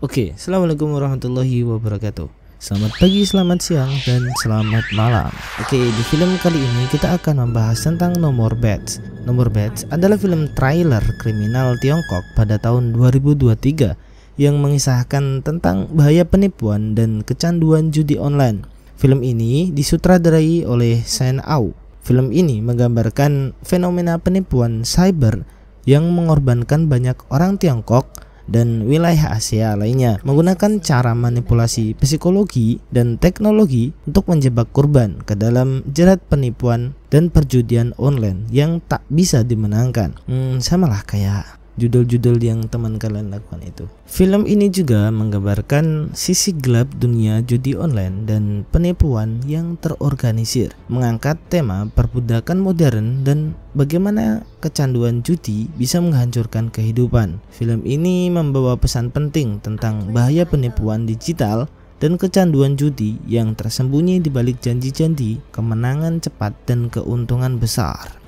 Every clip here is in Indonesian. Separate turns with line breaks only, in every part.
Oke, assalamualaikum warahmatullahi wabarakatuh. Selamat pagi, selamat siang, dan selamat malam. Oke, di film kali ini kita akan membahas tentang No More Bets. No More Bets adalah film trailer kriminal Tiongkok pada tahun 2023 yang mengisahkan tentang bahaya penipuan dan kecanduan judi online. Film ini disutradarai oleh Shen Au. Film ini menggambarkan fenomena penipuan cyber yang mengorbankan banyak orang Tiongkok dan wilayah Asia lainnya menggunakan cara manipulasi psikologi dan teknologi untuk menjebak korban ke dalam jerat penipuan dan perjudian online yang tak bisa dimenangkan. Samalah kayak judul-judul yang teman kalian lakukan itu. Film ini juga menggambarkan sisi gelap dunia judi online dan penipuan yang terorganisir, mengangkat tema perbudakan modern dan bagaimana kecanduan judi bisa menghancurkan kehidupan. Film ini membawa pesan penting tentang bahaya penipuan digital dan kecanduan judi yang tersembunyi di balik janji-janji kemenangan cepat dan keuntungan besar.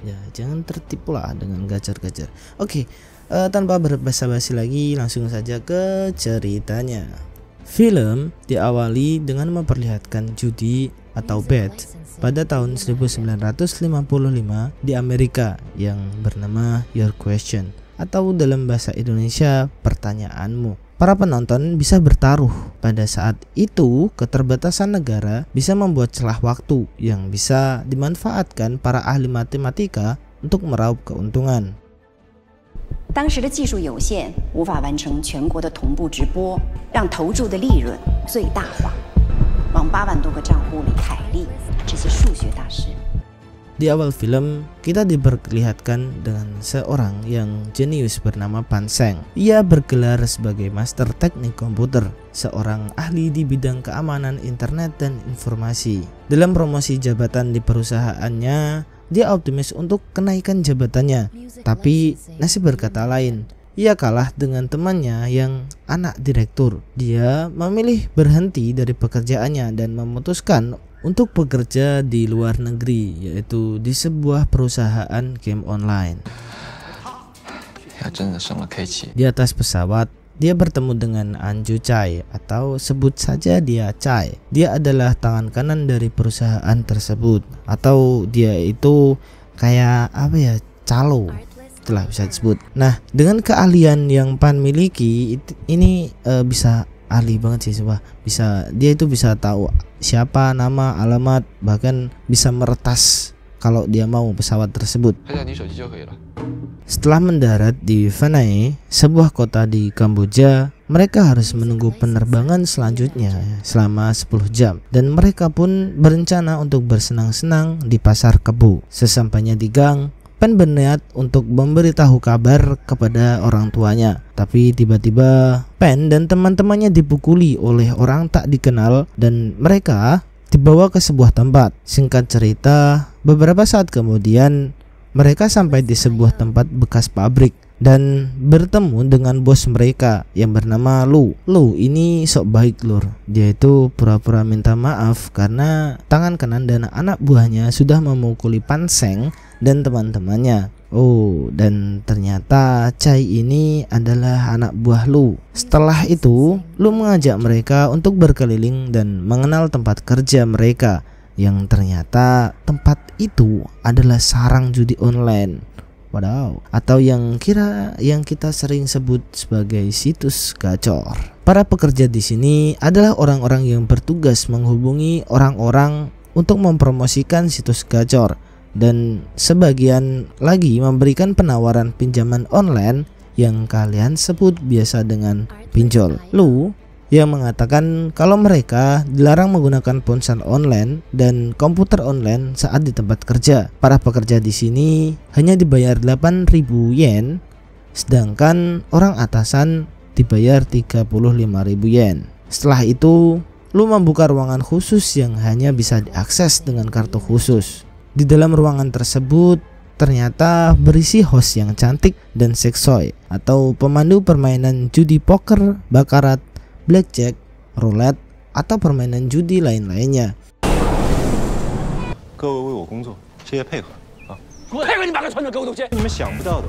Ya, jangan tertipulah dengan gacor-gacor. Oke, tanpa berbasa-basi lagi, langsung saja ke ceritanya. Film diawali dengan memperlihatkan judi atau bet pada tahun 1955 di Amerika yang bernama Your Question, atau dalam bahasa Indonesia pertanyaanmu. Para penonton bisa bertaruh. Pada saat itu, keterbatasan negara bisa membuat celah waktu yang bisa dimanfaatkan para ahli matematika untuk meraup keuntungan.
当时的技术有限，无法完成全国的同步直播，让投注的利润最大化。往8万多个账户里凯利这些数学大师。
Di awal film, kita diperlihatkan dengan seorang yang jenius bernama Pan Seng. Ia bergelar sebagai Master Teknik Komputer, seorang ahli di bidang keamanan internet dan informasi. Dalam promosi jabatan di perusahaannya, dia optimis untuk kenaikan jabatannya. Tapi nasib berkata lain. Ia kalah dengan temannya yang anak direktur. Dia memilih berhenti dari pekerjaannya dan memutuskan untuk bekerja di luar negeri, yaitu di sebuah perusahaan game online. Di atas pesawat, dia bertemu dengan Anju Chai, atau sebut saja dia Chai. Dia adalah tangan kanan dari perusahaan tersebut, atau dia itu kayak calo, itulah bisa disebut. Nah, dengan keahlian yang Pan miliki, ini bisa ahli banget sih, coba. Dia itu bisa tahu siapa, nama, alamat, bahkan bisa meretas kalau dia mau pesawat tersebut. Setelah mendarat di Vanai, sebuah kota di Kamboja, mereka harus menunggu penerbangan selanjutnya selama 10 jam, dan mereka pun berencana untuk bersenang-senang di pasar kebo. Sesampainya di gang, Pan berniat untuk memberitahu kabar kepada orang tuanya. Tapi tiba-tiba Pan dan teman-temannya dipukuli oleh orang tak dikenal dan mereka dibawa ke sebuah tempat. Singkat cerita, beberapa saat kemudian mereka sampai di sebuah tempat bekas pabrik dan bertemu dengan bos mereka yang bernama Lu. Lu ini sok baik lur. Dia itu pura-pura minta maaf karena tangan kanan dan anak buahnya sudah memukuli Pan Seng dan teman-temannya. Oh, dan ternyata Chai ini adalah anak buah Lu. Setelah itu, Lu mengajak mereka untuk berkeliling dan mengenal tempat kerja mereka, yang ternyata tempat itu adalah sarang judi online. Wadaw, atau yang kita sering sebut sebagai situs gacor. Para pekerja di sini adalah orang-orang yang bertugas menghubungi orang-orang untuk mempromosikan situs gacor, dan sebagian lagi memberikan penawaran pinjaman online yang kalian sebut biasa dengan pinjol. Lu yang mengatakan kalau mereka dilarang menggunakan ponsel online dan komputer online saat di tempat kerja. Para pekerja di sini hanya dibayar 8.000 yen, sedangkan orang atasan dibayar 35.000 yen. Setelah itu, Lu membuka ruangan khusus yang hanya bisa diakses dengan kartu khusus. Di dalam ruangan tersebut ternyata berisi host yang cantik dan seksoi, atau pemandu permainan judi poker, bakarat, blackjack, roulette, atau permainan judi lain-lainnya.
各位为我工作，谢谢配合啊！我配合你把个船长给我走先，你们想不到的，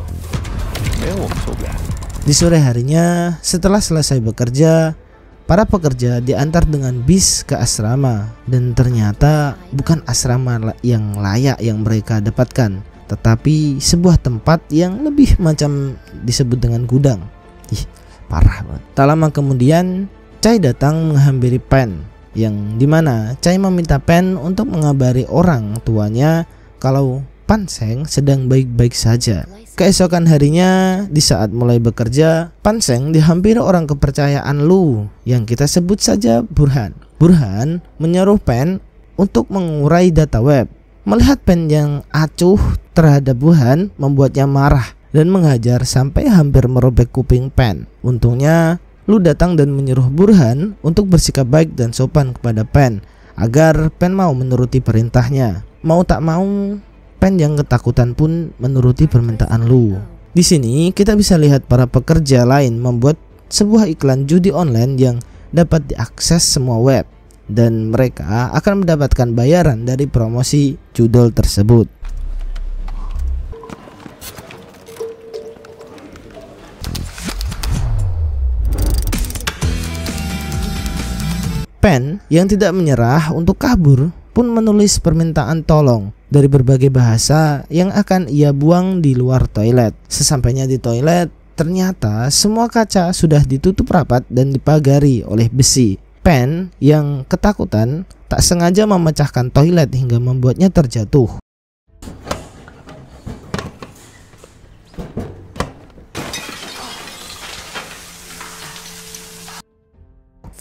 没有我们做不了。
Di sore harinya, setelah selesai bekerja, para pekerja diantar dengan bis ke asrama, dan ternyata bukan asrama yang layak yang mereka dapatkan, tetapi sebuah tempat yang lebih macam disebut dengan gudang. Ih, parah banget. Tak lama kemudian, Chai datang menghampiri Pen, yang dimana Chai meminta Pen untuk mengabari orang tuanya kalau Pan Seng sedang baik-baik saja. Keesokan harinya, di saat mulai bekerja, Pan Seng dihampiri orang kepercayaan Lu yang kita sebut saja Burhan. Burhan menyuruh Pen untuk mengurai data web. Melihat Pen yang acuh terhadap Burhan membuatnya marah dan menghajar sampai hampir merobek kuping Pen. Untungnya Lu datang dan menyuruh Burhan untuk bersikap baik dan sopan kepada Pen agar Pen mau menuruti perintahnya. Mau tak mau, Pen yang ketakutan pun menuruti permintaan Lu. Di sini kita bisa lihat para pekerja lain membuat sebuah iklan judi online yang dapat diakses semua web, dan mereka akan mendapatkan bayaran dari promosi judul tersebut. Pen yang tidak menyerah untuk kabur pun menulis permintaan tolong dari berbagai bahasa yang akan ia buang di luar toilet. Sesampainya di toilet, ternyata semua kaca sudah ditutup rapat dan dipagari oleh besi. Pen yang ketakutan tak sengaja memecahkan toilet hingga membuatnya terjatuh.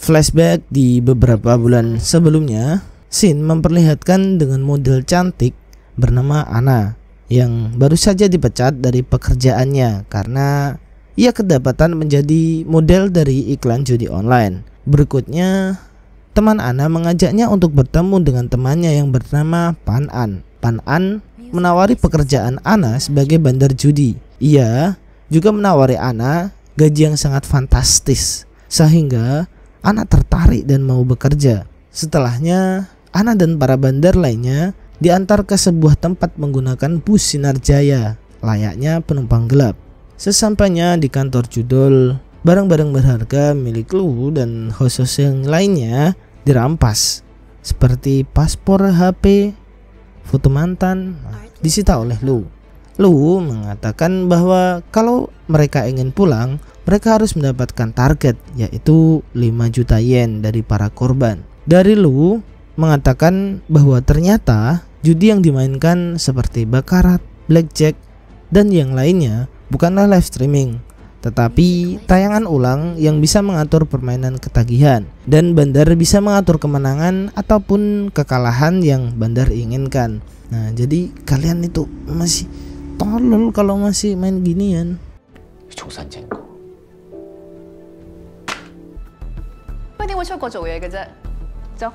Flashback di beberapa bulan sebelumnya, Shin memperlihatkan dengan model cantik bernama Anna yang baru saja dipecat dari pekerjaannya karena ia kedapatan menjadi model dari iklan judi online. Berikutnya, teman Anna mengajaknya untuk bertemu dengan temannya yang bernama Pan An. Pan An menawari pekerjaan Anna sebagai bandar judi. Ia juga menawari Anna gaji yang sangat fantastis sehingga Anna tertarik dan mau bekerja. Setelahnya, Anna dan para bandar lainnya diantar ke sebuah tempat menggunakan bus Sinar Jaya, layaknya penumpang gelap. Sesampainya di kantor judul, barang-barang berharga milik Lu dan host-host yang lainnya dirampas, seperti paspor, HP, foto mantan, disita oleh Lu. Lu mengatakan bahwa kalau mereka ingin pulang, mereka harus mendapatkan target, yaitu 5 juta yen dari para korban. Dari Lu mengatakan bahwa ternyata judi yang dimainkan seperti bakarat, blackjack, dan yang lainnya bukanlah live streaming, tetapi tayangan ulang yang bisa mengatur permainan ketagihan, dan bandar bisa mengatur kemenangan ataupun kekalahan yang bandar inginkan. Nah, jadi kalian itu masih tolol kalau masih main ginian.
不一定會出國做嘢嘅啫，走，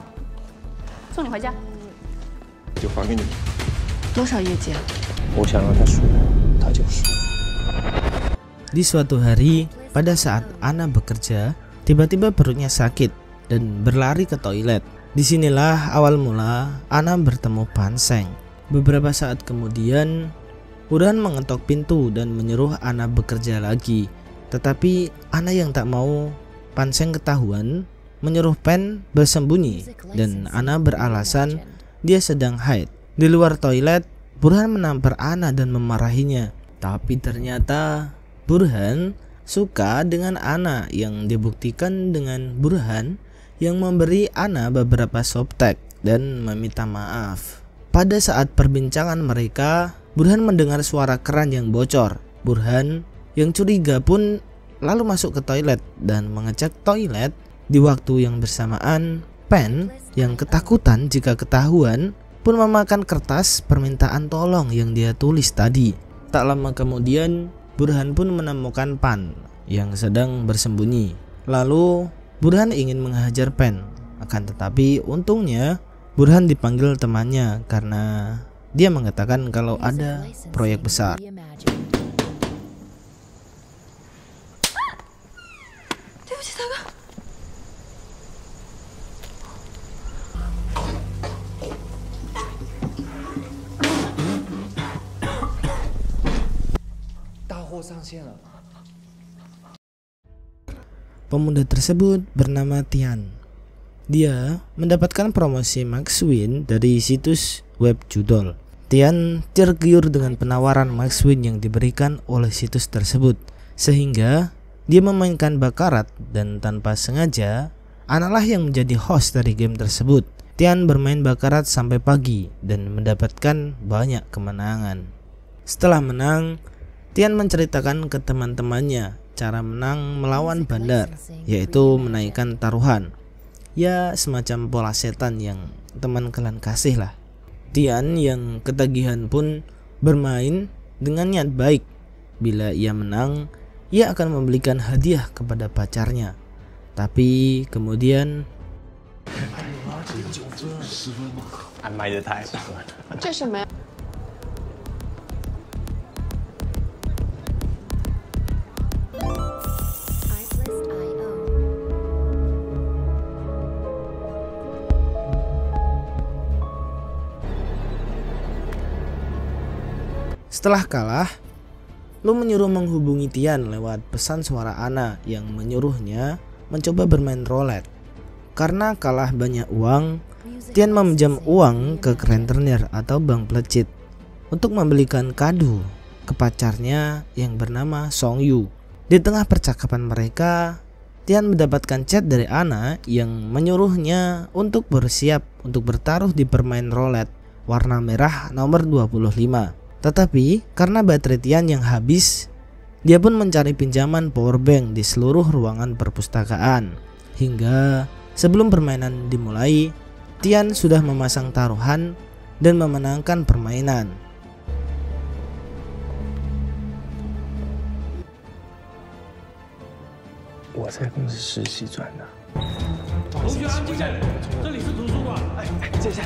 送你回家。
就还给你。
多少业绩啊？
我想让他输，他就输。
Di suatu hari, pada saat Anna bekerja, tiba-tiba perutnya sakit dan berlari ke toilet. Disinilah awal mula Anna bertemu Pan Seng. Beberapa saat kemudian, Burhan mengetok pintu dan menyuruh Anna bekerja lagi. Tetapi Anna yang tak mau Pan Seng ketahuan, menyuruh Pen bersembunyi, dan Anna beralasan dia sedang haid. Di luar toilet, Burhan menampar Anna dan memarahinya. Tapi ternyata Burhan suka dengan Anna yang dibuktikan dengan Burhan yang memberi Anna beberapa softtek dan meminta maaf. Pada saat perbincangan mereka, Burhan mendengar suara keran yang bocor. Burhan yang curiga pun lalu masuk ke toilet dan mengecek toilet. Di waktu yang bersamaan, Pen yang ketakutan jika ketahuan pun memakan kertas permintaan tolong yang dia tulis tadi. Tak lama kemudian, Burhan pun menemukan Pan yang sedang bersembunyi. Lalu Burhan ingin menghajar Pen, akan tetapi untungnya Burhan dipanggil temannya karena dia mengatakan kalau ada proyek besar. Pemuda tersebut bernama Tian. Dia mendapatkan promosi Max Win dari situs web judul. Tian tergiur dengan penawaran Max Win yang diberikan oleh situs tersebut, sehingga dia memainkan bakarat dan tanpa sengaja Ana lah yang menjadi host dari game tersebut. Tian bermain bakarat sampai pagi dan mendapatkan banyak kemenangan. Setelah menang, Tian menceritakan ke teman-temannya cara menang melawan bandar, yaitu menaikkan taruhan. Ya, semacam bola setan yang teman kalian kasih lah. Tian yang ketagihan pun bermain dengan niat baik. Bila ia menang, ia akan membelikan hadiah kepada pacarnya. Tapi kemudian
安排的太爽了。
这什么呀？
setelah kalah, Lu menyuruh menghubungi Tian lewat pesan suara Ana yang menyuruhnya mencoba bermain roulette. Karena kalah banyak uang, Tian meminjam uang ke rentenir atau bank pelecit untuk membelikan kado ke pacarnya yang bernama Song Yu. Di tengah percakapan mereka, Tian mendapatkan chat dari Ana yang menyuruhnya untuk bersiap untuk bertaruh di permain roulette warna merah nomor 25. Tetapi karena baterai Tian yang habis, dia pun mencari pinjaman powerbank di seluruh ruangan perpustakaan. Hingga sebelum permainan dimulai, Tian sudah memasang taruhan dan memenangkan permainan.
我在公司实习转的。
同学安静，这里是图书馆。
借下。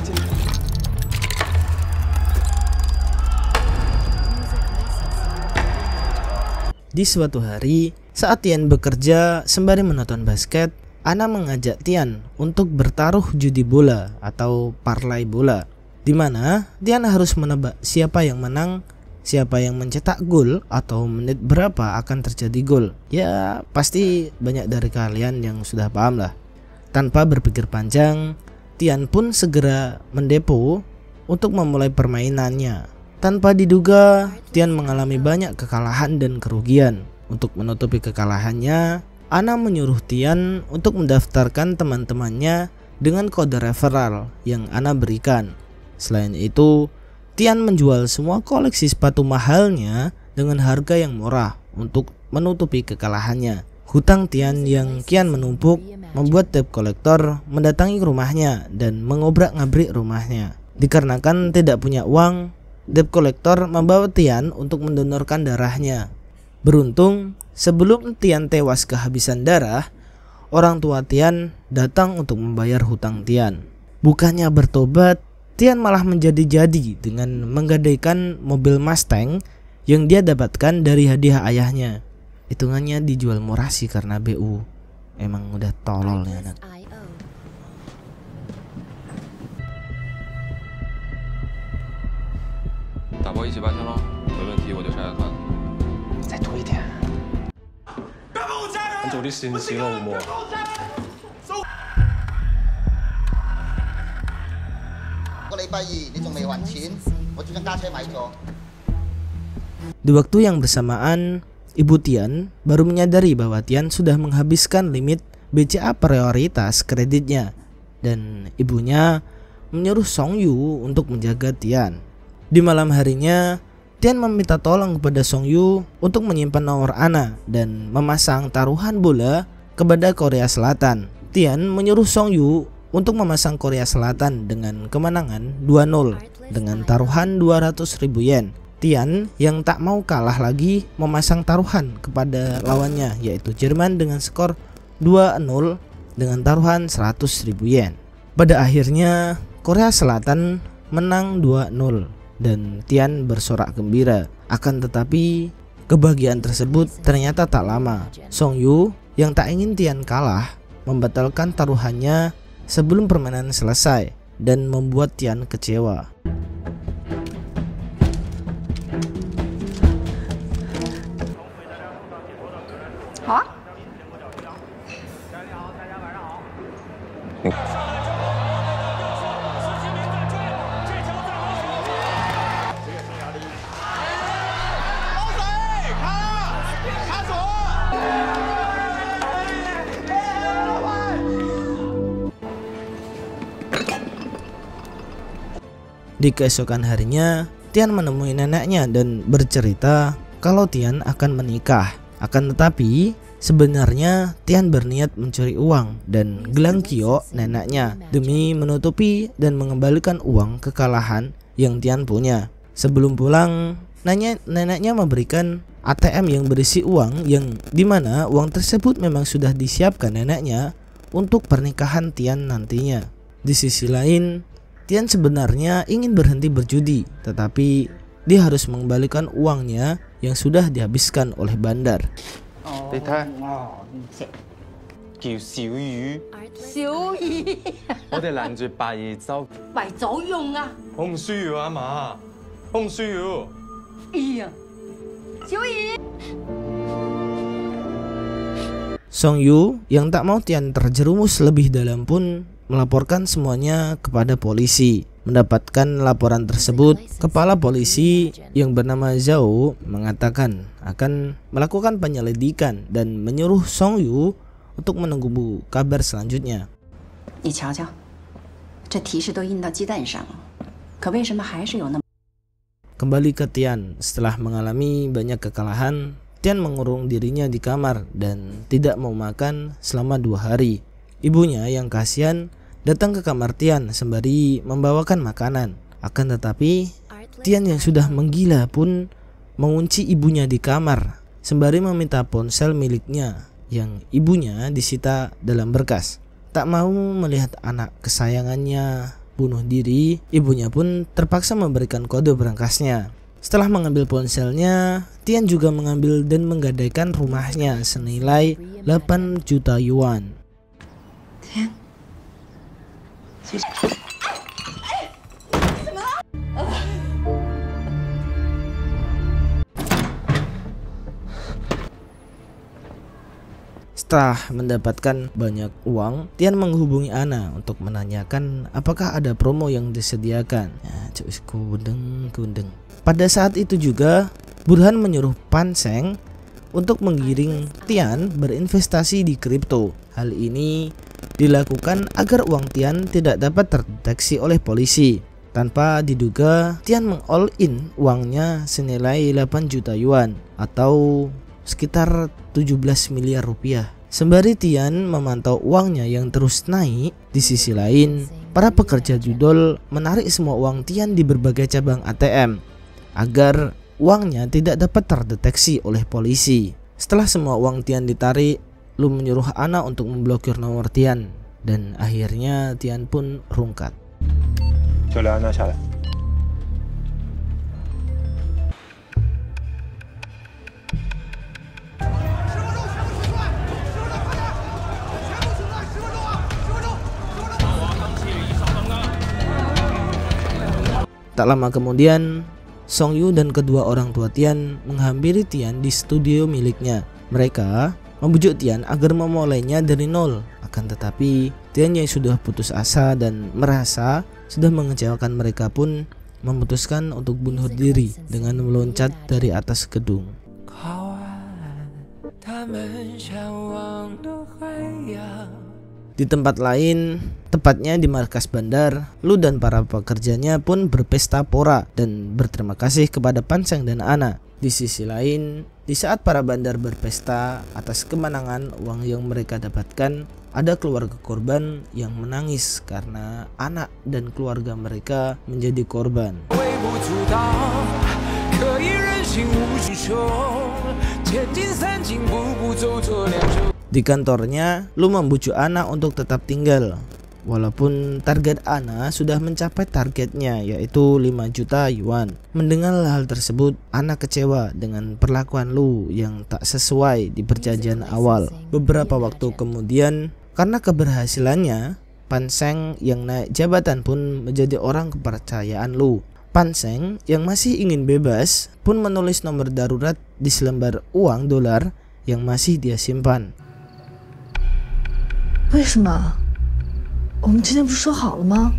Di suatu hari, saat Tian bekerja sembari menonton basket, Ana mengajak Tian untuk bertaruh judi bola atau parlay bola, di mana Tian harus menebak siapa yang menang, siapa yang mencetak gol, atau menit berapa akan terjadi gol. Ya, pasti banyak dari kalian yang sudah paham lah. Tanpa berpikir panjang, Tian pun segera mendepo untuk memulai permainannya. Tanpa diduga, Tian mengalami banyak kekalahan dan kerugian. Untuk menutupi kekalahannya, Ana menyuruh Tian untuk mendaftarkan teman-temannya dengan kode referral yang Ana berikan. Selain itu, Tian menjual semua koleksi sepatu mahalnya dengan harga yang murah untuk menutupi kekalahannya. Hutang Tian yang kian menumpuk membuat debt collector mendatangi rumahnya dan mengobrak-ngabrik rumahnya. Dikarenakan tidak punya uang, debt collector membawa Tian untuk mendonorkan darahnya. Beruntung, sebelum Tian tewas kehabisan darah, orang tua Tian datang untuk membayar hutang Tian. Bukannya bertobat, Tian malah menjadi-jadi dengan menggadaikan mobil Mustang yang dia dapatkan dari hadiah ayahnya. Hitungannya dijual murah sih karena BU. Emang udah tolol nih anak.
打包一起8千喽，没问题我就下下团。
再多一点。按照啲線線咯，好唔好啊？
個禮拜二你仲未還錢，我專登加車買咗。
Di waktu yang bersamaan, Ibu Tian baru menyadari bahwa Tian sudah menghabiskan limit BCA prioritas kreditnya, dan ibunya menyuruh Song Yu untuk menjaga Tian. Di malam harinya, Tian meminta tolong kepada Song Yu untuk menyimpan nomor Ana dan memasang taruhan bola kepada Korea Selatan. Tian menyuruh Song Yu untuk memasang Korea Selatan dengan kemenangan 2-0 dengan taruhan 200.000 yen. Tian yang tak mau kalah lagi memasang taruhan kepada lawannya, yaitu Jerman dengan skor 2-0 dengan taruhan 100.000 yen. Pada akhirnya Korea Selatan menang 2-0 dan Tian bersorak gembira. Akan tetapi kebahagiaan tersebut ternyata tak lama. Song Yu yang tak ingin Tian kalah membatalkan taruhannya sebelum permainan selesai dan membuat Tian kecewa. Di keesokan harinya, Tian menemui neneknya dan bercerita kalau Tian akan menikah. Akan tetapi, sebenarnya Tian berniat mencuri uang dan gelang Kyo neneknya demi menutupi dan mengembalikan uang kekalahan yang Tian punya. Sebelum pulang, neneknya memberikan ATM yang berisi uang yang dimana uang tersebut memang sudah disiapkan neneknya untuk pernikahan Tian nantinya. Di sisi lain, Tian sebenarnya ingin berhenti berjudi, tetapi dia harus mengembalikan uangnya yang sudah dihabiskan oleh bandar.
你睇，叫小魚，
小魚
我哋攔住白兒洲，
為咗用啊！
我唔需要啊嘛，我唔需要。
哎呀，小魚。
Song Yu yang tak mau Tian terjerumus lebih dalam pun melaporkan semuanya kepada polisi. Mendapatkan laporan tersebut, kepala polisi yang bernama Zhao mengatakan akan melakukan penyelidikan dan menyuruh Song Yu untuk menunggu kabar selanjutnya.
你瞧瞧，这提示都印到鸡蛋上了，可为什么还是有那么？
Kembali ke Tian, setelah mengalami banyak kekalahan, Tian mengurung dirinya di kamar dan tidak mau makan selama 2 hari. Ibunya yang kasihan datang ke kamar Tian sembari membawakan makanan. Akan tetapi, Tian yang sudah menggila pun mengunci ibunya di kamar sembari meminta ponsel miliknya yang ibunya disita dalam berkas. Tak mau melihat anak kesayangannya bunuh diri, ibunya pun terpaksa memberikan kode berangkasnya. Setelah mengambil ponselnya, Tian juga mengambil dan menggadaikan rumahnya senilai 8 juta yuan.
Tian,
setelah mendapatkan banyak uang, Tian menghubungi Ana untuk menanyakan apakah ada promo yang disediakan. Pada saat itu juga, Burhan menyuruh Pan Sheng untuk menggiring Tian berinvestasi di kripto. Hal ini dilakukan agar uang Tian tidak dapat terdeteksi oleh polisi. Tanpa diduga, Tian meng-all in uangnya senilai 8 juta yuan atau sekitar 17 miliar rupiah. Sembari Tian memantau uangnya yang terus naik, di sisi lain, para pekerja judol menarik semua uang Tian di berbagai cabang ATM agar uangnya tidak dapat terdeteksi oleh polisi. Setelah semua uang Tian ditarik, Lu menyuruh Ana untuk memblokir nomor Tian dan akhirnya Tian pun rungkat.
就留安娜下来。
Tak lama kemudian, Song Yu dan kedua orang tua Tian menghampiri Tian di studio miliknya. Mereka membujuk Tian agar memulainya dari nol. Akan tetapi, Tian yang sudah putus asa dan merasa sudah mengecewakan mereka pun memutuskan untuk bunuh diri dengan meloncat dari atas gedung. Di tempat lain, tepatnya di markas bandar, Lu dan para pekerjanya pun berpesta pora dan berterima kasih kepada Pan Sheng dan Ana. Di sisi lain, di saat para bandar berpesta atas kemenangan uang yang mereka dapatkan, ada keluarga korban yang menangis karena anak dan keluarga mereka menjadi korban. Di kantornya, Lu membujuk Ana untuk tetap tinggal. Walaupun target Ana sudah mencapai targetnya yaitu 5 juta yuan. Mendengar hal tersebut, Ana kecewa dengan perlakuan Lu yang tak sesuai di perjanjian awal. Beberapa waktu kemudian, karena keberhasilannya, Pan Sheng yang naik jabatan pun menjadi orang kepercayaan Lu. Pan Sheng yang masih ingin bebas pun menulis nomor darurat di selembar uang dolar yang masih dia simpan.
为什么
我们之前不是说好了吗？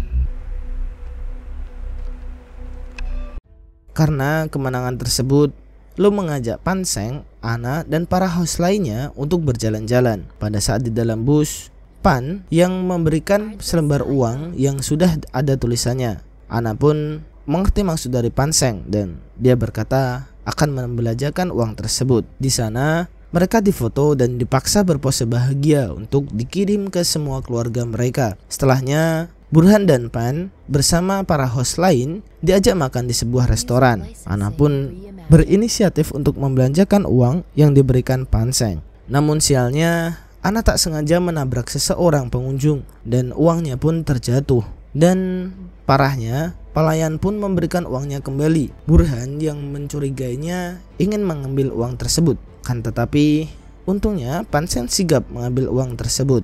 Karena kemenangan tersebut, Lu mengajak Pan Sheng, Anna, dan para host lainnya untuk berjalan-jalan. Pada saat di dalam bus, Pan yang memberikan selembar uang yang sudah ada tulisannya. Anna pun mengerti maksud dari Pan Sheng dan dia berkata akan membelanjakan uang tersebut. Di sana mereka difoto dan dipaksa berpose bahagia untuk dikirim ke semua keluarga mereka. Setelahnya Burhan dan Pan bersama para host lain diajak makan di sebuah restoran. Anna pun berinisiatif untuk membelanjakan uang yang diberikan Pan Sheng. Namun sialnya Anna tak sengaja menabrak seseorang pengunjung dan uangnya pun terjatuh. Dan parahnya pelayan pun memberikan uangnya kembali. Burhan yang mencurigainya ingin mengambil uang tersebut. Kan tetapi untungnya Pan Sheng sigap mengambil uang tersebut.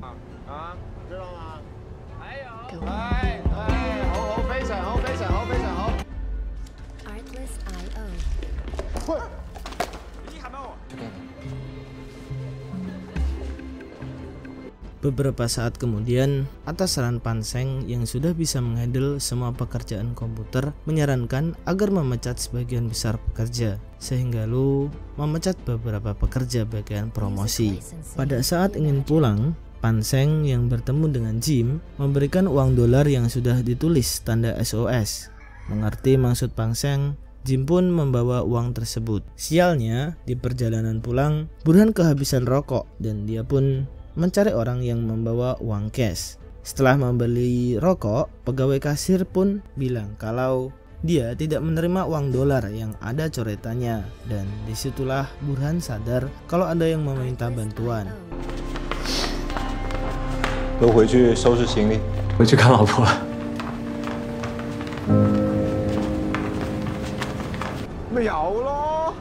Beberapa saat kemudian, atas saran Pan Sheng yang sudah bisa menghandle semua pekerjaan komputer menyarankan agar memecat sebagian besar pekerja, sehingga Lu memecat beberapa pekerja bagian promosi. Pada saat ingin pulang, Pan Sheng yang bertemu dengan Jim memberikan uang dolar yang sudah ditulis tanda SOS. Mengerti maksud Pan Sheng, Jim pun membawa uang tersebut. Sialnya, di perjalanan pulang, Burhan kehabisan rokok dan dia pun mencari orang yang membawa uang cash. Setelah membeli rokok, pegawai kasir pun bilang kalau dia tidak menerima uang dolar yang ada coretannya. Dan disitulah Burhan sadar kalau ada yang meminta bantuan.
都回去收拾行李，
回去看老婆。
咪有咯，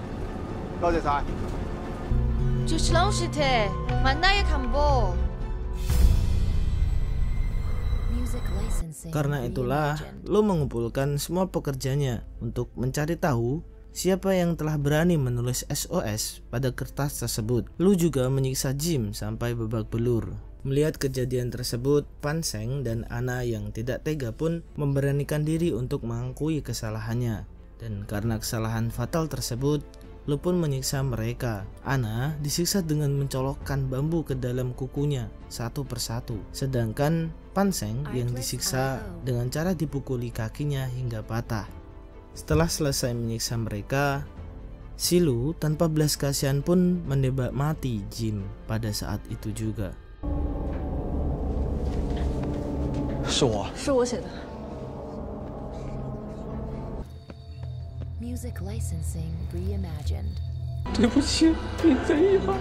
多謝晒。
Karena itulah Lu mengumpulkan semua pekerjanya untuk mencari tahu siapa yang telah berani menulis SOS pada kertas tersebut. Lu juga menyiksa Jim sampai babak belur. Melihat kejadian tersebut, Pan Sheng dan Anna yang tidak tega pun memberanikan diri untuk mengakui kesalahannya. Dan karena kesalahan fatal tersebut, Lu pun menyiksa mereka. Anna disiksa dengan mencolokkan bambu ke dalam kukunya satu persatu. Sedangkan Pan Sheng yang disiksa dengan cara dipukuli kakinya hingga patah. Setelah selesai menyiksa mereka, si Lu tanpa belas kasihan pun menembak mati Jim pada saat itu juga.
是我，
是我写的。
Music licensing reimagined.
对不起，你贼遗憾。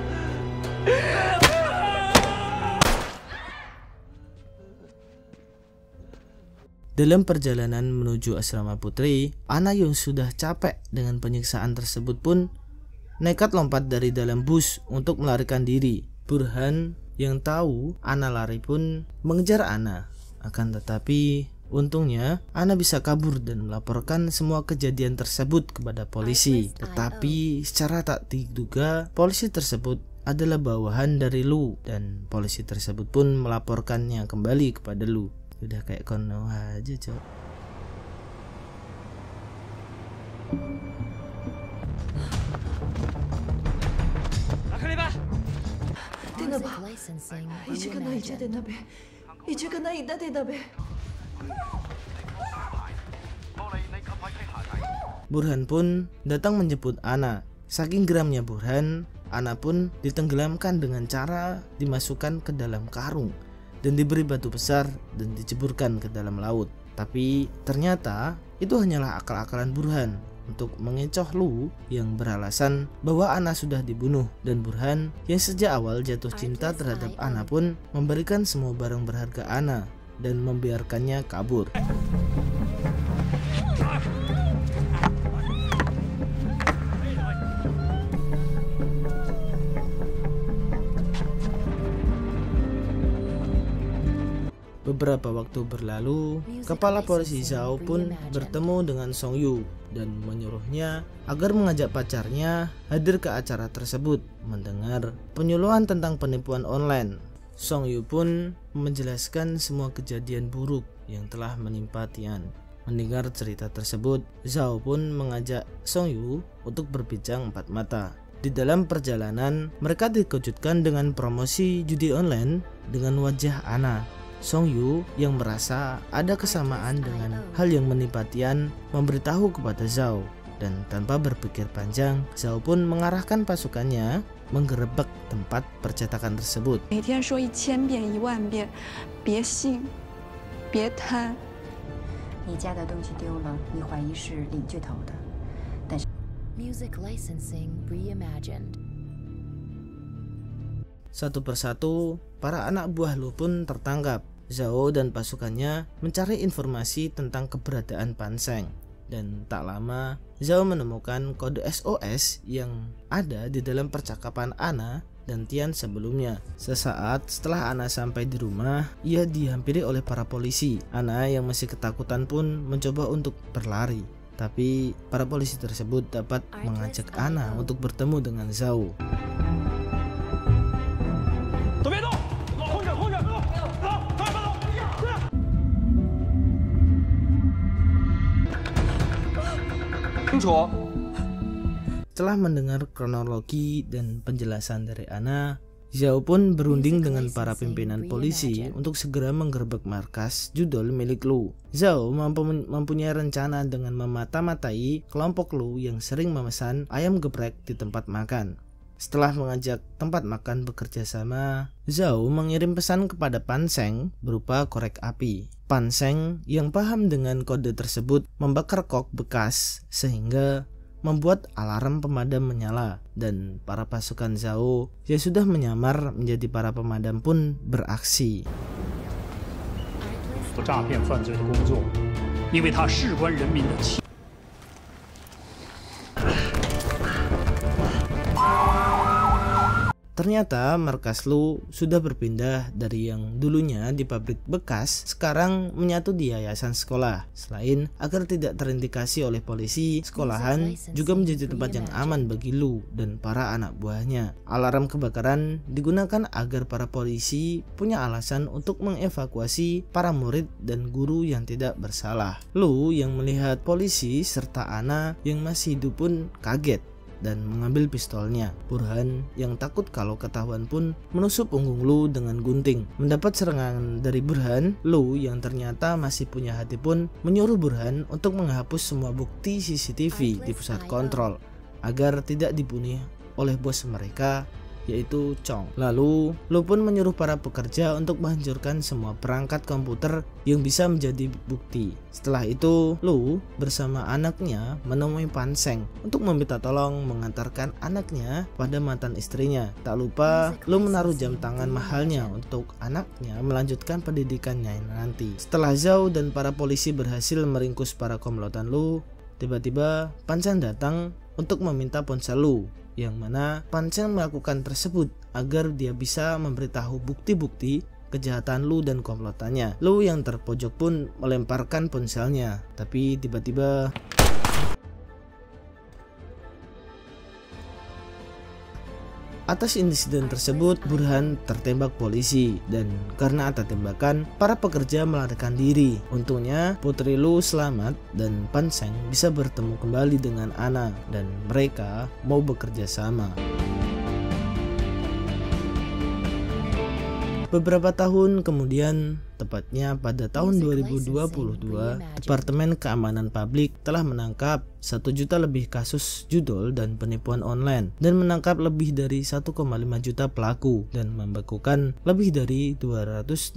Dalam perjalanan menuju asrama putri, Anna yang sudah capek dengan penyiksaan tersebut pun nekat lompat dari dalam bus untuk melarikan diri. Burhan yang tahu Anna lari pun mengejar Anna. Akan tetapi untungnya Anna bisa kabur dan melaporkan semua kejadian tersebut kepada polisi. Tetapi secara tak diduga polisi tersebut adalah bawahan dari Lu dan polisi tersebut pun melaporkannya kembali kepada Lu. Udah kayak Konoha aja, Cok. Burhan pun datang menjemput Anna. Saking geramnya Burhan, Anna pun ditenggelamkan dengan cara dimasukkan ke dalam karung dan diberi batu besar dan diceburkan ke dalam laut. Tapi ternyata itu hanyalah akal-akalan Burhan untuk mengecoh Lu yang beralasan bahwa Anna sudah dibunuh. Dan Burhan yang sejak awal jatuh cinta terhadap Anna pun memberikan semua barang berharga Anna dan membiarkannya kabur. Beberapa waktu berlalu, kepala polisi Zhao pun bertemu dengan Song Yu dan menyuruhnya agar mengajak pacarnya hadir ke acara tersebut mendengar penyuluhan tentang penipuan online. Song Yu pun menjelaskan semua kejadian buruk yang telah menimpa Tian. Mendengar cerita tersebut, Zhao pun mengajak Song Yu untuk berbincang empat mata. Di dalam perjalanan, mereka dikejutkan dengan promosi judi online dengan wajah Ana. Song Yu yang merasa ada kesamaan dengan hal yang menimpa Tian memberitahu kepada Zhao, dan tanpa berpikir panjang, Zhao pun mengarahkan pasukannya menggerebek tempat percetakan tersebut.
每天说1000遍10000遍，别信，别贪。
你家的东西丢了，你怀疑是领巨头的，但是
Music licensing reimagined.
Satu persatu, para anak buah Lu pun tertangkap. Zhao dan pasukannya mencari informasi tentang keberadaan Pan Sheng. Dan tak lama, Zhao menemukan kode SOS yang ada di dalam percakapan Ana dan Tian sebelumnya. Sesaat setelah Ana sampai di rumah, ia dihampiri oleh para polisi. Ana yang masih ketakutan pun mencoba untuk berlari. Tapi para polisi tersebut dapat mengajak Ana untuk bertemu dengan Zhao.
都别动，空着，空着，走，快走！ 清楚。
Setelah mendengar kronologi dan penjelasan dari Ana, Zhao pun berunding dengan para pimpinan polisi untuk segera menggerebek markas judul milik Lu. Zhao mempunyai rencana dengan memata-matai kelompok Lu yang sering memesan ayam geprek di tempat makan. Setelah mengajak tempat makan bekerja sama, Zhao mengirim pesan kepada Pan Sheng berupa korek api. Pan Sheng yang paham dengan kode tersebut membakar kok bekas sehingga membuat alarm pemadam menyala, dan para pasukan Zhao yang sudah menyamar menjadi para pemadam pun beraksi.
诈骗犯罪的工作，因为他事关人民的气。
Ternyata markas Lu sudah berpindah dari yang dulunya di pabrik bekas, sekarang menyatu di yayasan sekolah. Selain agar tidak terindikasi oleh polisi, sekolahan juga menjadi tempat yang aman bagi Lu dan para anak buahnya. Alarm kebakaran digunakan agar para polisi punya alasan untuk mengevakuasi para murid dan guru yang tidak bersalah. Lu yang melihat polisi serta Ana yang masih hidup pun kaget dan mengambil pistolnya. Burhan yang takut kalau ketahuan pun menusuk punggung Lu dengan gunting. Mendapat serangan dari Burhan, Lu yang ternyata masih punya hati pun menyuruh Burhan untuk menghapus semua bukti CCTV di pusat kontrol agar tidak dibunuh oleh bos mereka, yaitu Chong. Lalu Lu pun menyuruh para pekerja untuk menghancurkan semua perangkat komputer yang bisa menjadi bukti. Setelah itu Lu bersama anaknya menemui Pan Sheng untuk meminta tolong mengantarkan anaknya pada mantan istrinya. Tak lupa Lu menaruh jam tangan mahalnya untuk anaknya melanjutkan pendidikannya nanti. Setelah Zhao dan para polisi berhasil meringkus para komplotan Lu, tiba-tiba Pan Sheng datang untuk meminta ponsel Lu, yang mana Pan Sheng melakukan tersebut agar dia bisa memberitahu bukti-bukti kejahatan Lu dan komplotannya. Lu yang terpojok pun melemparkan ponselnya, tapi tiba-tiba atas insiden tersebut Burhan tertembak polisi, dan karena ada tembakan para pekerja melarikan diri. Untungnya putri Lu selamat dan Pan Sheng bisa bertemu kembali dengan Ana dan mereka mau bekerja sama. Beberapa tahun kemudian, tepatnya pada tahun 2022, Departemen Keamanan Publik telah menangkap 1 juta lebih kasus judul dan penipuan online dan menangkap lebih dari 1,5 juta pelaku dan membekukan lebih dari 216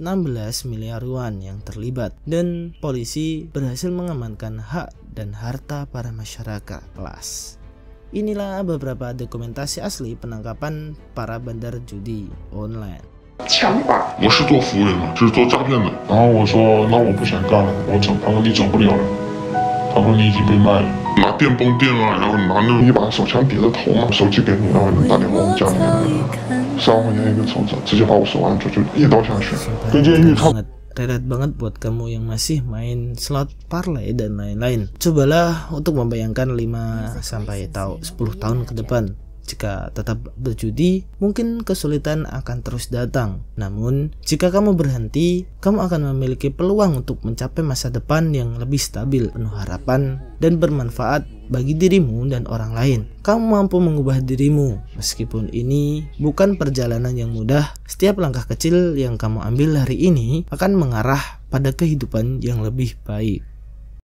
miliar yuan yang terlibat, dan polisi berhasil mengamankan hak dan harta para masyarakat kelas. Inilah beberapa dokumentasi asli penangkapan para bandar judi online.
枪吧！我是做服务员的，这是做诈骗的。然后我说，那我不想干了，我走。他说你走不了了，他说你已经被卖了。拿电崩电啊，然后拿那一把手枪抵着头嘛，手机给你，然后你打电话我们家里面，3万块钱一个抽走，直接把我手按住，就一刀下去，跟监狱差。
Relate banget buat kamu yang masih main slot parlay dan lain-lain. Cobalah untuk membayangkan 5 sampai 10 tahun ke depan. Jika tetap berjudi, mungkin kesulitan akan terus datang. Namun, jika kamu berhenti, kamu akan memiliki peluang untuk mencapai masa depan yang lebih stabil, penuh harapan, dan bermanfaat bagi dirimu dan orang lain. Kamu mampu mengubah dirimu, meskipun ini bukan perjalanan yang mudah. Setiap langkah kecil yang kamu ambil hari ini akan mengarah pada kehidupan yang lebih baik.